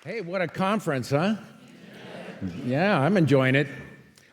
Hey, what a conference, huh? Yeah, I'm enjoying it.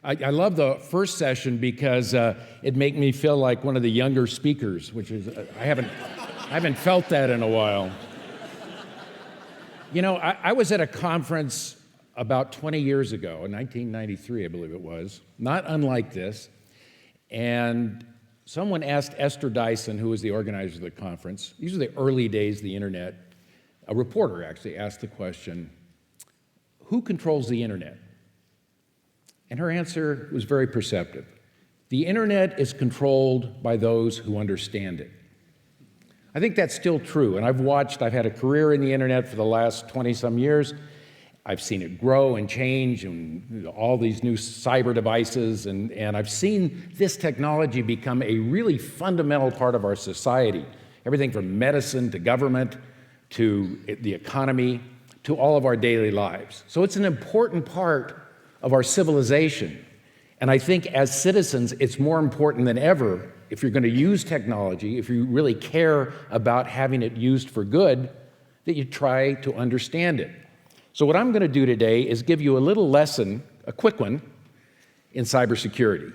I love the first session because it made me feel like one of the younger speakers, which is, I haven't felt that in a while. You know, I was at a conference about 20 years ago, in 1993, I believe it was, not unlike this, and someone asked Esther Dyson, who was the organizer of the conference, these are the early days of the internet, a reporter actually asked the question, who controls the internet? And her answer was very perceptive. The internet is controlled by those who understand it. I think that's still true, and I've had a career in the internet for the last 20-some years. I've seen it grow and change and all these new cyber devices, and I've seen this technology become a really fundamental part of our society. Everything from medicine to government to the economy to all of our daily lives. So it's an important part of our civilization. And I think as citizens, it's more important than ever, if you're going to use technology, if you really care about having it used for good, that you try to understand it. So what I'm going to do today is give you a little lesson, a quick one, in cybersecurity.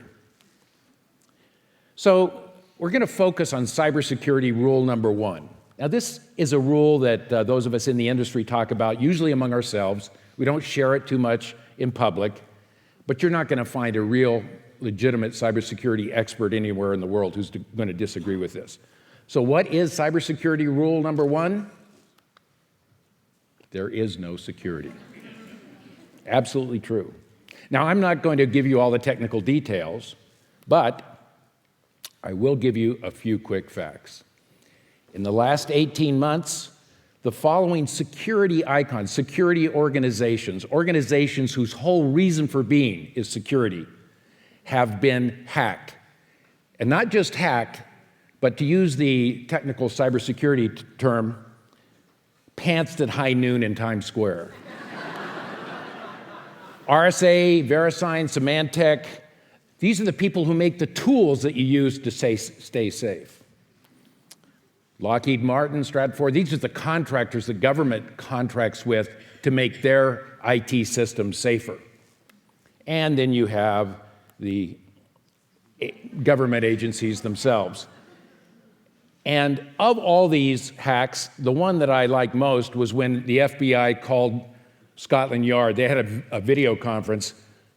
So we're going to focus on cybersecurity rule number 1. Now this is a rule that those of us in the industry talk about, usually among ourselves. We don't share it too much in public, but you're not going to find a real legitimate cybersecurity expert anywhere in the world who's going to disagree with this. So what is cybersecurity rule number 1? There is no security. Absolutely true. Now, I'm not going to give you all the technical details, but I will give you a few quick facts. In the last 18 months, the following security icons, security organizations whose whole reason for being is security, have been hacked. And not just hacked, but to use the technical cybersecurity term, pantsed at high noon in Times Square. RSA, Verisign, Symantec, these are the people who make the tools that you use to stay safe. Lockheed Martin, Stratfor, these are the contractors the government contracts with to make their IT systems safer. And then you have the government agencies themselves. And of all these hacks, the one that I like most was when the FBI called Scotland Yard. They had a video conference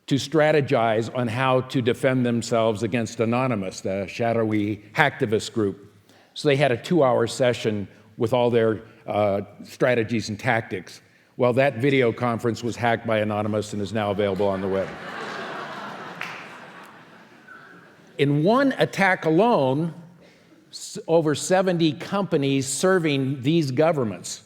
to strategize on how to defend themselves against Anonymous, the shadowy hacktivist group. So they had a 2-hour session with all their strategies and tactics. Well, that video conference was hacked by Anonymous and is now available on the web. In one attack alone, over 70 companies serving these governments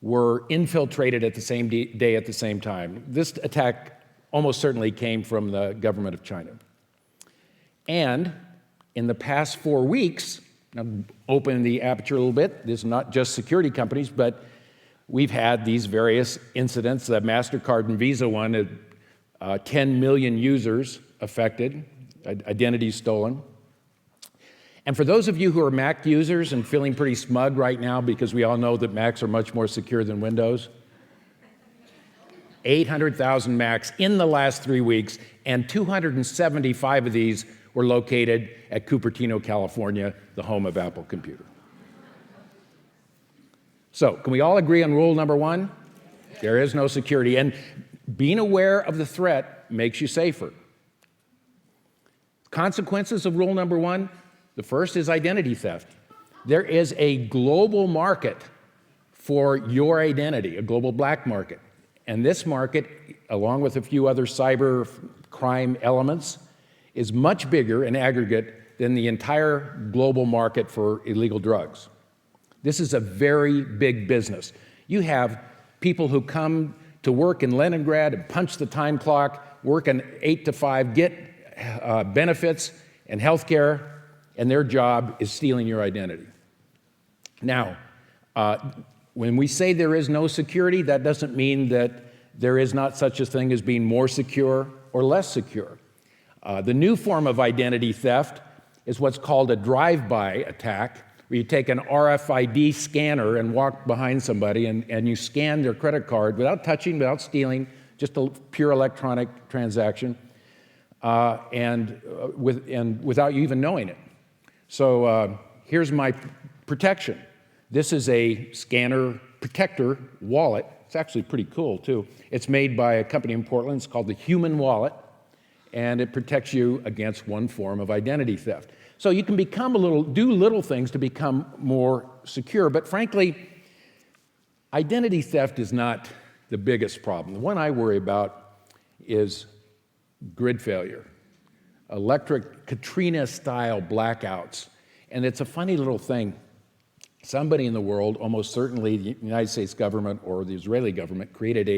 were infiltrated at the same day at the same time. This attack almost certainly came from the government of China. And in the past 4 weeks, I'm opening the aperture a little bit. This is not just security companies, but we've had these various incidents. The MasterCard and Visa one had 10 million users affected, identities stolen. And for those of you who are Mac users and feeling pretty smug right now because we all know that Macs are much more secure than Windows, 800,000 Macs in the last 3 weeks, and 275 of these were located at Cupertino, California, the home of Apple Computer. So, can we all agree on rule number 1? There is no security, and being aware of the threat makes you safer. Consequences of rule number 1, the first is identity theft. There is a global market for your identity, a global black market. And this market, along with a few other cyber crime elements, is much bigger in aggregate than the entire global market for illegal drugs. This is a very big business. You have people who come to work in Leningrad and punch the time clock, work an 8 to 5, get benefits and health care, and their job is stealing your identity. Now, when we say there is no security, that doesn't mean that there is not such a thing as being more secure or less secure. The new form of identity theft is what's called a drive-by attack, where you take an RFID scanner and walk behind somebody and you scan their credit card without touching, without stealing, just a pure electronic transaction, and without you even knowing it. So here's my protection. This is a scanner protector wallet. It's actually pretty cool, too. It's made by a company in Portland. It's called the Human Wallet, and it protects you against one form of identity theft. So you can do little things to become more secure, but frankly, identity theft is not the biggest problem. The one I worry about is grid failure, electric Katrina-style blackouts. And it's a funny little thing. Somebody in the world, almost certainly the United States government or the Israeli government, created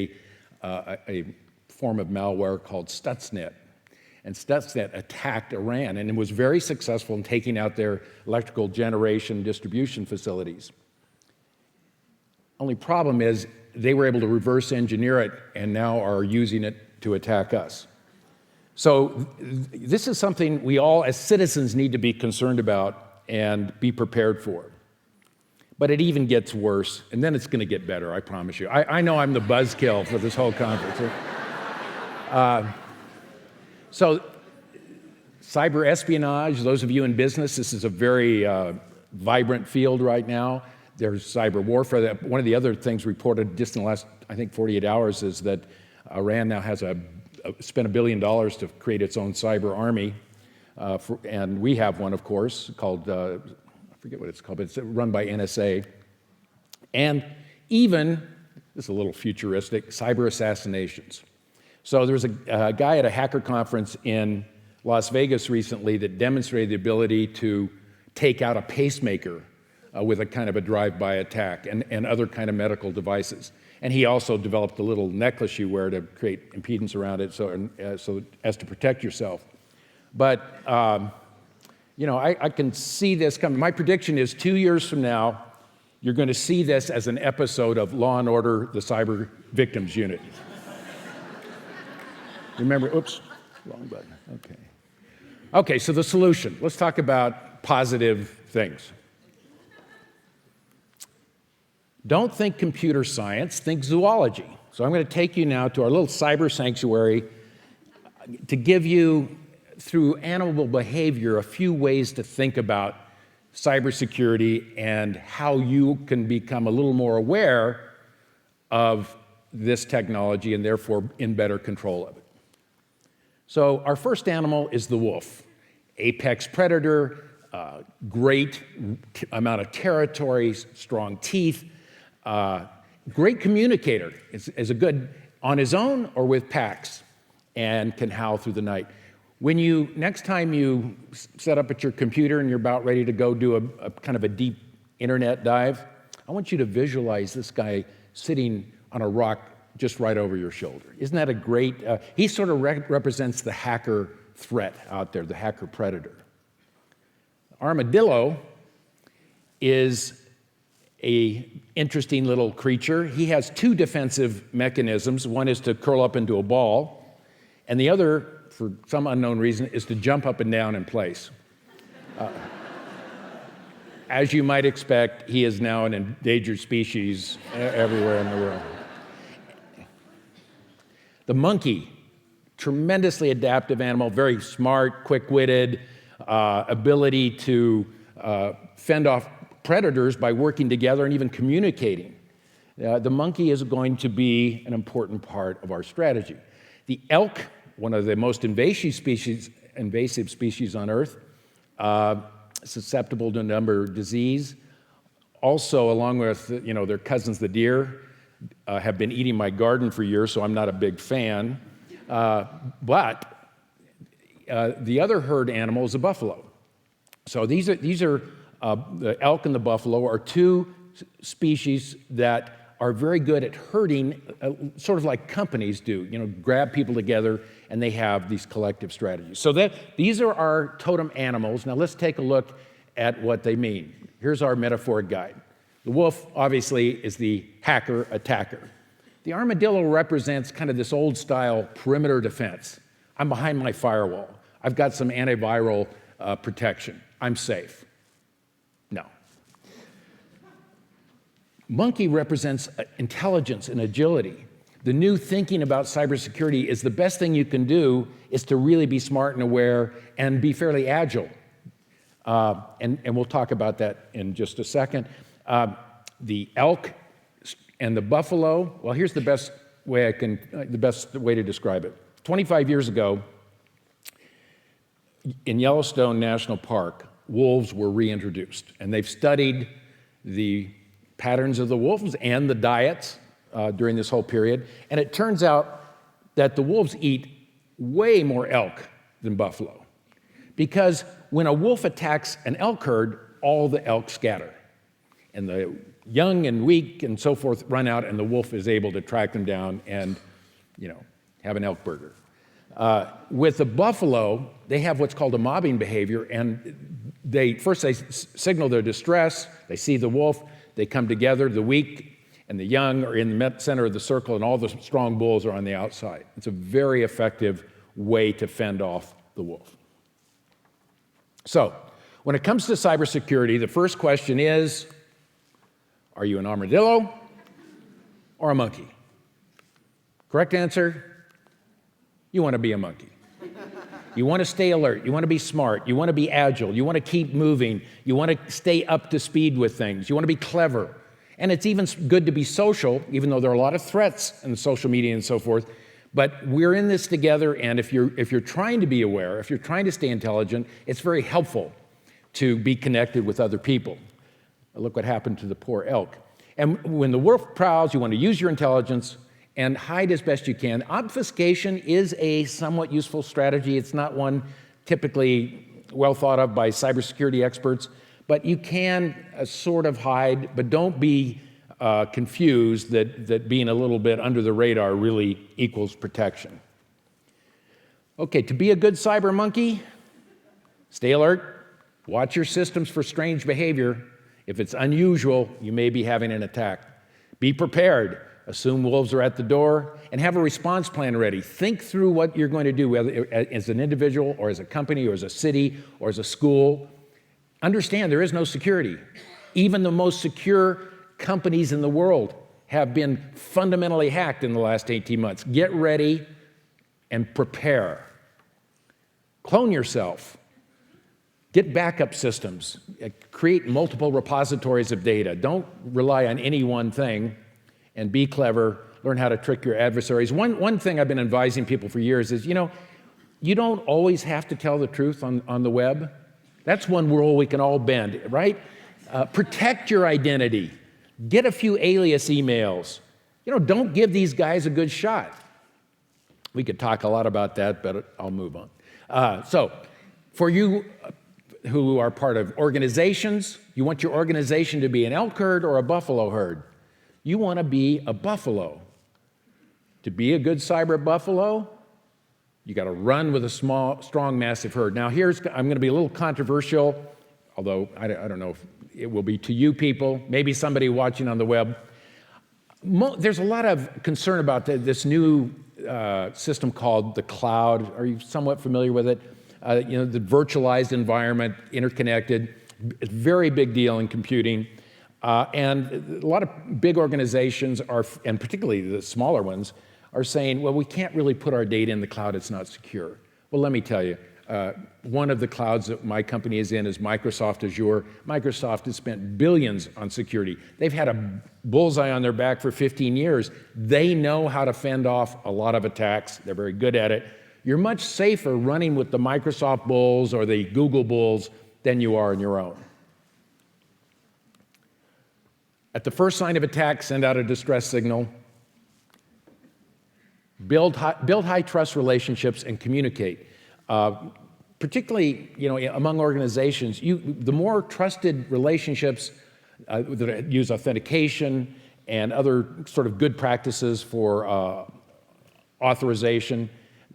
a form of malware called Stuxnet. And Stuxnet attacked Iran and was very successful in taking out their electrical generation distribution facilities. Only problem is they were able to reverse engineer it and now are using it to attack us. So this is something we all as citizens need to be concerned about and be prepared for. But it even gets worse, and then it's going to get better, I promise you. I know I'm the buzzkill for this whole conference. So cyber espionage, those of you in business, this is a very vibrant field right now. There's cyber warfare. One of the other things reported just in the last, I think, 48 hours is that Iran now has spent $1 billion to create its own cyber army. And we have one, of course, called, I forget what it's called, but it's run by NSA. And even, this is a little futuristic, cyber assassinations. So there was a guy at a hacker conference in Las Vegas recently that demonstrated the ability to take out a pacemaker with a kind of a drive-by attack and other kind of medical devices. And he also developed a little necklace you wear to create impedance around it so as to protect yourself. But, you know, I can see this coming. My prediction is 2 years from now, you're going to see this as an episode of Law & Order, the Cyber Victims Unit. Remember, oops, wrong button, okay. Okay, so the solution. Let's talk about positive things. Don't think computer science, think zoology. So I'm going to take you now to our little cyber sanctuary to give you, through animal behavior, a few ways to think about cybersecurity and how you can become a little more aware of this technology and therefore in better control of it. So our first animal is the wolf. Apex predator, great amount of territory, strong teeth, great communicator, is a good on his own or with packs, and can howl through the night. Next time you set up at your computer and you're about ready to go do a kind of a deep internet dive, I want you to visualize this guy sitting on a rock just right over your shoulder. Isn't that a great, he sort of represents the hacker threat out there, the hacker predator. Armadillo is a interesting little creature. He has two defensive mechanisms. One is to curl up into a ball, and the other, for some unknown reason, is to jump up and down in place. As you might expect, he is now an endangered species everywhere in the world. The monkey, tremendously adaptive animal, very smart, quick-witted, ability to fend off predators by working together and even communicating. The monkey is going to be an important part of our strategy. The elk, one of the most invasive species on Earth, susceptible to a number of disease. Also, along with their cousins, the deer, have been eating my garden for years, so I'm not a big fan. But the other herd animal is a buffalo. So these are the elk and the buffalo are two species that are very good at herding, sort of like companies do. Grab people together, and they have these collective strategies. So these are our totem animals. Now let's take a look at what they mean. Here's our metaphoric guide. The wolf, obviously, is the hacker-attacker. The armadillo represents kind of this old-style perimeter defense. I'm behind my firewall. I've got some antiviral protection. I'm safe. No. Monkey represents intelligence and agility. The new thinking about cybersecurity is the best thing you can do is to really be smart and aware and be fairly agile. And we'll talk about that in just a second. The elk and the buffalo, well, here's the best way to describe it. 25 years ago, in Yellowstone National Park, wolves were reintroduced, and they've studied the patterns of the wolves and the diets during this whole period, and it turns out that the wolves eat way more elk than buffalo, because when a wolf attacks an elk herd, all the elk scatter, and the young and weak and so forth run out, and the wolf is able to track them down and, have an elk burger. With the buffalo, they have what's called a mobbing behavior, and they signal their distress, they see the wolf, they come together, the weak and the young are in the center of the circle, and all the strong bulls are on the outside. It's a very effective way to fend off the wolf. So, when it comes to cybersecurity, the first question is, are you an armadillo or a monkey? Correct answer? You want to be a monkey. You want to stay alert. You want to be smart. You want to be agile. You want to keep moving. You want to stay up to speed with things. You want to be clever. And it's even good to be social, even though there are a lot of threats in social media and so forth. But we're in this together, and if you're trying to be aware, if you're trying to stay intelligent, it's very helpful to be connected with other people. Look what happened to the poor elk. And when the wolf prowls, you want to use your intelligence and hide as best you can. Obfuscation is a somewhat useful strategy. It's not one typically well thought of by cybersecurity experts, but you can sort of hide, but don't be confused that being a little bit under the radar really equals protection. Okay, to be a good cyber monkey, stay alert, watch your systems for strange behavior. If it's unusual, you may be having an attack. Be prepared. Assume wolves are at the door, and have a response plan ready. Think through what you're going to do, whether as an individual or as a company or as a city or as a school. Understand there is no security. Even the most secure companies in the world have been fundamentally hacked in the last 18 months. Get ready and prepare. Clone yourself. Get backup systems. Create multiple repositories of data. Don't rely on any one thing, and be clever. Learn how to trick your adversaries. One thing I've been advising people for years is, you don't always have to tell the truth on the web. That's one rule we can all bend, right? Protect your identity. Get a few alias emails. Don't give these guys a good shot. We could talk a lot about that, but I'll move on. So, for you who are part of organizations, you want your organization to be an elk herd or a buffalo herd. You want to be a buffalo. To be a good cyber buffalo, you got to run with a strong, massive herd. Now, I'm going to be a little controversial, although I don't know if it will be to you people, maybe somebody watching on the web. There's a lot of concern about this new system called the cloud. Are you somewhat familiar with it? The virtualized environment, interconnected, it's a very big deal in computing. And a lot of big organizations and particularly the smaller ones, are saying, well, we can't really put our data in the cloud, it's not secure. Well, let me tell you, one of the clouds that my company is in is Microsoft Azure. Microsoft has spent billions on security. They've had a bullseye on their back for 15 years. They know how to fend off a lot of attacks. They're very good at it. You're much safer running with the Microsoft bulls or the Google bulls than you are on your own. At the first sign of attack, send out a distress signal. Build high trust relationships and communicate. Particularly, among organizations, the more trusted relationships that use authentication and other sort of good practices for authorization,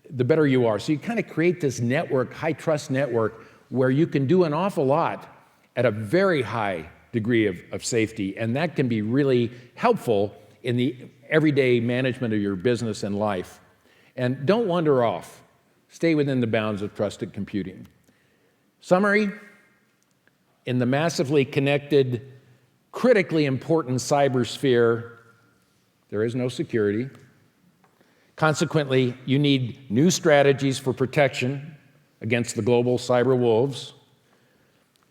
the better you are. So you kind of create this network, high trust network, where you can do an awful lot at a very high degree of safety, and that can be really helpful in the everyday management of your business and life. And don't wander off. Stay within the bounds of trusted computing. Summary: in the massively connected critically important cybersphere, there is no security. Consequently, you need new strategies for protection against the global cyber wolves.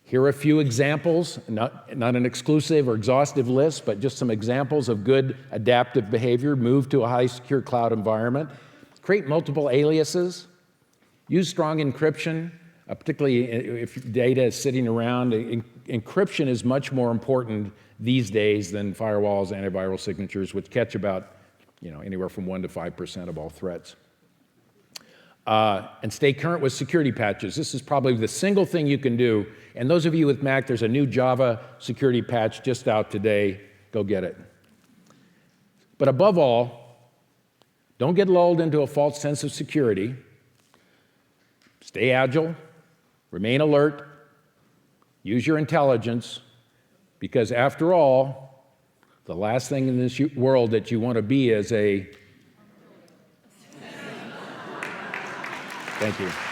Here are a few examples, not an exclusive or exhaustive list, but just some examples of good adaptive behavior. Move to a high-secure cloud environment. Create multiple aliases. Use strong encryption, particularly if data is sitting around. Encryption is much more important these days than firewalls, antiviral signatures, which catch about anywhere from 1% to 5% of all threats. And stay current with security patches. This is probably the single thing you can do. And those of you with Mac, there's a new Java security patch just out today. Go get it. But above all, don't get lulled into a false sense of security. Stay agile, remain alert, use your intelligence, because after all, the last thing in this world that you want to be is a... Thank you.